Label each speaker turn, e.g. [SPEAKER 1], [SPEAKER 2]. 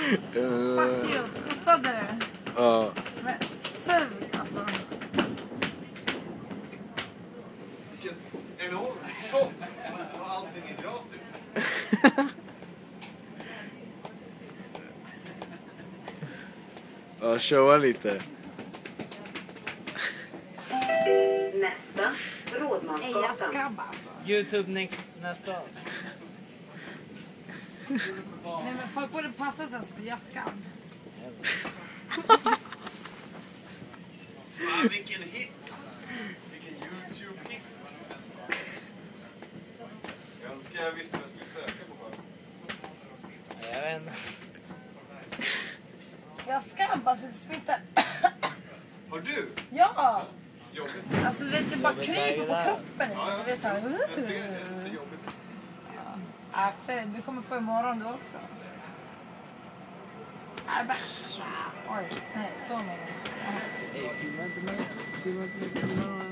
[SPEAKER 1] Fuck you, fotade du?
[SPEAKER 2] Ja.
[SPEAKER 1] Men sug alltså.
[SPEAKER 3] Vilken enorm shop. Och allting är gratis.
[SPEAKER 2] Ja, showa lite.
[SPEAKER 4] Nästa,
[SPEAKER 1] Ej, jag
[SPEAKER 4] Rådmansgatan.
[SPEAKER 1] skabb alltså.
[SPEAKER 5] YouTube nästa år.
[SPEAKER 1] Nej men folk borde passa sig alltså, för jag skabb.
[SPEAKER 3] Fan vilken hit. Vilken YouTube-hit. Jag önskar jag visste vad jag skulle söka på bara.
[SPEAKER 5] Jag vet inte.
[SPEAKER 1] Jag skabb alltså, det smittar.
[SPEAKER 3] Har du?
[SPEAKER 1] Ja!
[SPEAKER 3] Jobbigt.
[SPEAKER 1] Alltså du vet, det bara kryper på kroppen. Det är så här,
[SPEAKER 3] Jag ser det. Det ser jobbigt ut.
[SPEAKER 1] akta dig, du kommer få imorgon du också. Oj, nej, så någon.
[SPEAKER 5] Filma inte mig.